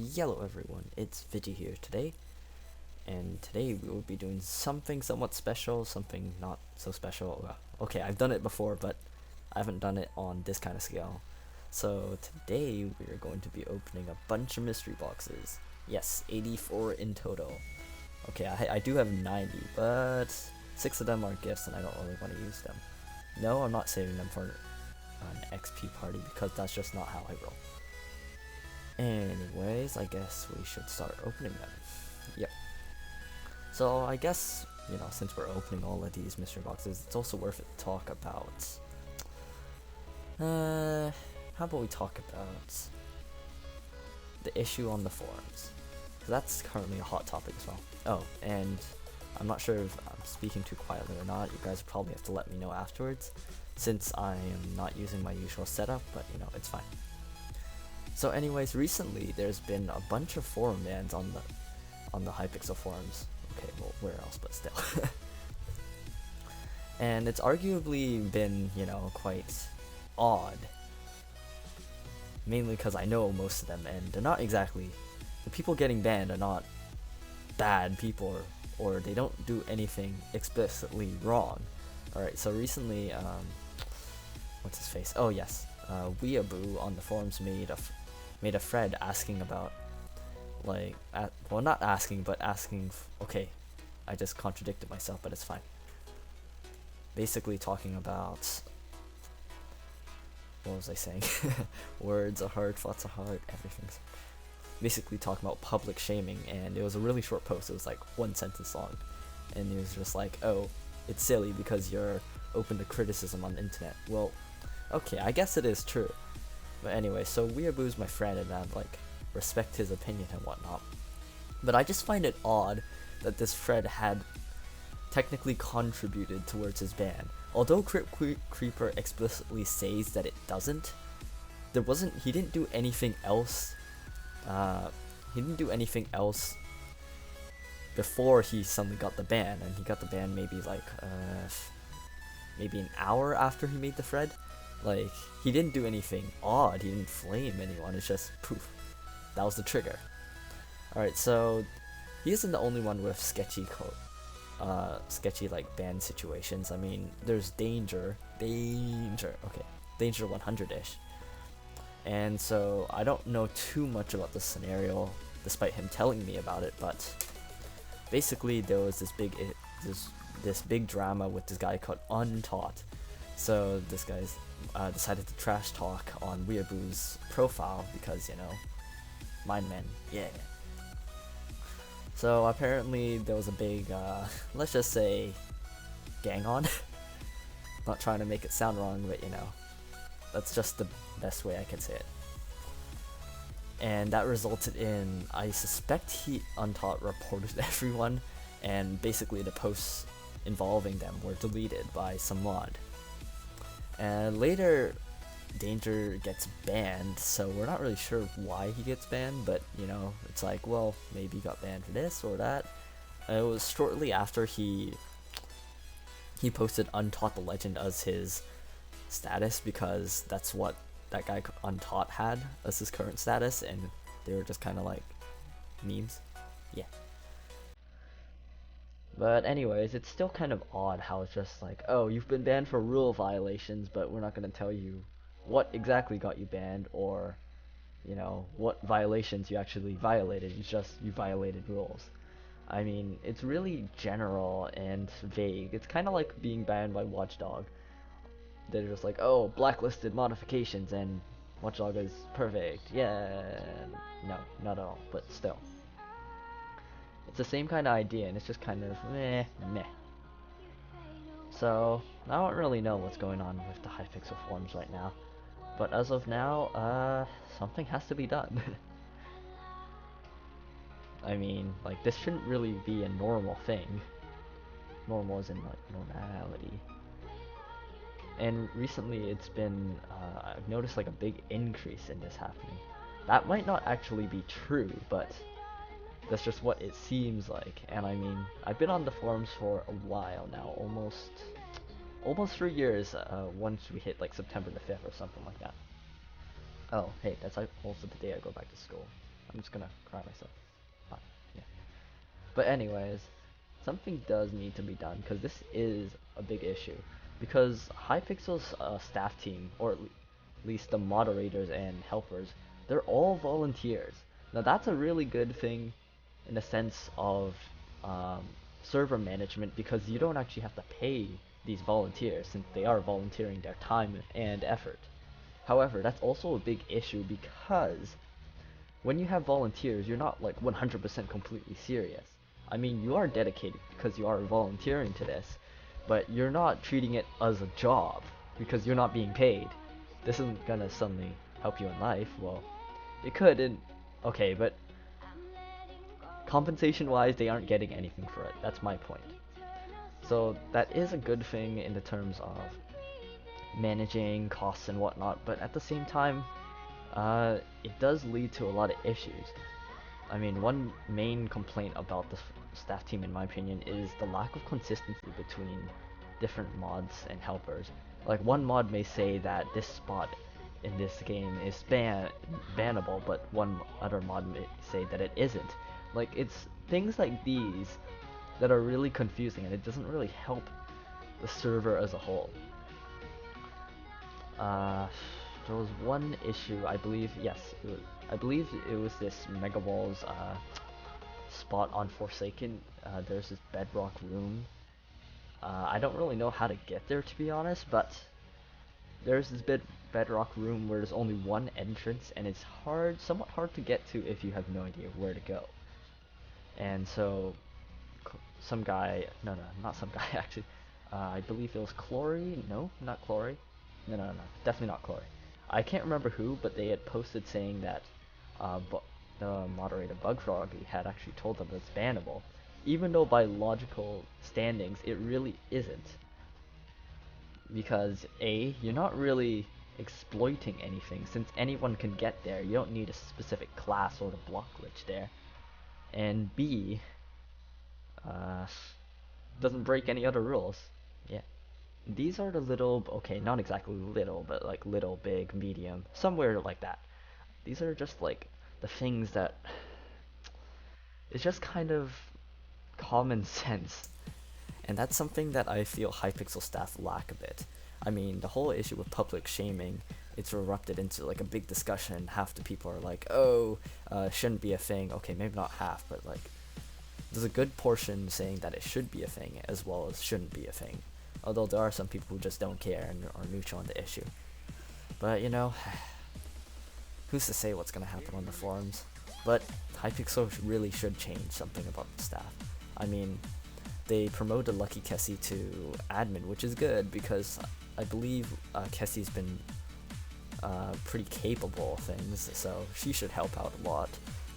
Yellow everyone, it's Vigi here today, and today we will be doing something somewhat special, something not so special. Okay, I've done it before, but I haven't done it on this kind of scale. So today we are going to be opening a bunch of mystery boxes. Yes, 84 in total. Okay, I do have 90, but 6 of them are gifts and I don't really want to use them. No, I'm not saving them for an XP party because that's just not how I roll. Anyways, I guess we should start opening them. Yep. So I guess, since we're opening all of these mystery boxes, it's also worth it to talk about. How about we talk about the issue on the forums? Because that's currently a hot topic as well. Oh, and I'm not sure if I'm speaking too quietly or not. You guys probably have to let me know afterwards, since I am not using my usual setup, but it's fine. So anyways, recently there's been a bunch of forum bans on the Hypixel forums. Okay, well, where else but still. And it's arguably been, quite odd. Mainly because I know most of them, and they're not exactly, the people getting banned are not bad people, or they don't do anything explicitly wrong. Alright, so recently, what's his face? Oh yes, Weeaboo on the forums made a thread asking about, well, not asking, but asking, okay, I just contradicted myself, but it's fine. Basically talking about, what was I saying? Words are hard, thoughts are hard, everything's basically talking about public shaming, and it was a really short post. It was like 1 sentence long, and it was just like, oh, it's silly because you're open to criticism on the internet. Well, okay, I guess it is true. But anyway, so Weeaboo's my friend, and I respect his opinion and whatnot. But I just find it odd that this thread had technically contributed towards his ban. Although Creeper explicitly says that it doesn't, he didn't do anything else. He didn't do anything else before he suddenly got the ban, and he got the ban maybe maybe an hour after he made the thread. Like, he didn't do anything odd, he didn't flame anyone, it's just poof. That was the trigger. Alright, so he isn't the only one with sketchy like ban situations. I mean, there's Danger 100-ish. And so I don't know too much about this scenario, despite him telling me about it, but basically there was this big drama with this guy called Untaught. So this guy's decided to trash talk on Weeaboo's profile because, mind men, yeah. So apparently there was a big, let's just say, gang on. Not trying to make it sound wrong, but that's just the best way I can say it. And that resulted in, I suspect Untaught reported everyone, and basically the posts involving them were deleted by some mod. And later, Danger gets banned, so we're not really sure why he gets banned, but it's like, well, maybe he got banned for this or that. And it was shortly after he posted Untaught the Legend as his status, because that's what that guy Untaught had as his current status, and they were just kind of like memes. Yeah. But anyways, it's still kind of odd how it's just like, oh, you've been banned for rule violations, but we're not going to tell you what exactly got you banned, or what violations you actually violated. It's just you violated rules. I mean, it's really general and vague. It's kind of like being banned by Watchdog. They're just like, oh, blacklisted modifications, and Watchdog is perfect. Yeah, no, not at all, but still. It's the same kind of idea, and it's just kind of meh. So, I don't really know what's going on with the Hypixel forums right now. But as of now, something has to be done. I mean, like, this shouldn't really be a normal thing. Normal as in, like, normality. And recently it's been, I've noticed like a big increase in this happening. That might not actually be true, but that's just what it seems like. And I mean, I've been on the forums for a while now, almost 3 years, once we hit like September the 5th or something like that. Oh, hey, that's also the day I go back to school. I'm just gonna cry myself. Yeah. But anyways, something does need to be done because this is a big issue. Because Hypixel's staff team, or at least the moderators and helpers, they're all volunteers. Now that's a really good thing in the sense of um, server management because you don't actually have to pay these volunteers since they are volunteering their time and effort. However, that's also a big issue because when you have volunteers, you're not like 100% completely serious. I mean, you are dedicated because you are volunteering to this, but you're not treating it as a job because you're not being paid. This isn't gonna suddenly help you in life. Well, it could, and okay, but compensation-wise, they aren't getting anything for it. That's my point. So that is a good thing in the terms of managing costs and whatnot, but at the same time, it does lead to a lot of issues. I mean, one main complaint about the staff team, in my opinion, is the lack of consistency between different mods and helpers. Like, one mod may say that this spot in this game is bannable, but one other mod may say that it isn't. Like, it's things like these that are really confusing, and it doesn't really help the server as a whole. There was one issue, I believe, yes, I believe it was this Megawall's spot on Forsaken. There's this bedrock room. I don't really know how to get there, to be honest, but there's this bedrock room where there's only one entrance, and it's somewhat hard to get to if you have no idea where to go. And so, some guy, no, not some guy actually, I believe it was Clory, no, not Clory, no, definitely not Clory. I can't remember who, but they had posted saying that the moderator Bugfrog had actually told them it's bannable, even though by logical standings it really isn't. Because A, you're not really exploiting anything, since anyone can get there. You don't need a specific class or the block glitch there. And B, doesn't break any other rules. Yeah. These are the little, okay, not exactly little, but like little, big, medium, somewhere like that. These are just like the things that it's just kind of common sense. And that's something that I feel Hypixel staff lack a bit. I mean, the whole issue with public shaming, it's erupted into like a big discussion. Half the people are like, oh, shouldn't be a thing. Okay, maybe not half, but like, there's a good portion saying that it should be a thing as well as shouldn't be a thing. Although there are some people who just don't care and are neutral on the issue. But you know, who's to say what's gonna happen on the forums? But Hypixel really should change something about the staff. I mean, they promoted Lucky Kessie to admin, which is good because I believe Kessie's been pretty capable of things, so she should help out a lot.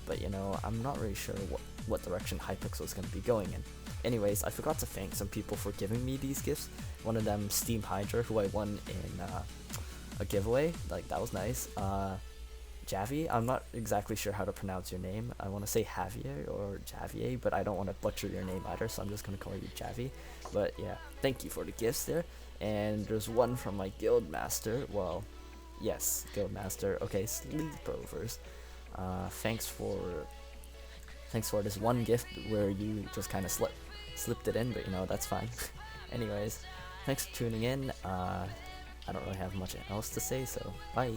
But you know, I'm not really sure what direction Hypixel is going to be going in. Anyways, I forgot to thank some people for giving me these gifts. One of them, Steam Hydra, who I won in a giveaway. Like, that was nice. Javi, I'm not exactly sure how to pronounce your name. I want to say Javier or Javier, but I don't want to butcher your name either, so I'm just going to call you Javi. But yeah, thank you for the gifts there. And there's one from my guild master. Well, yes, guild master. Okay, Sleepovers. Thanks for this one gift where you just kind of slipped it in, but you know, that's fine. Anyways, thanks for tuning in. I don't really have much else to say, so bye.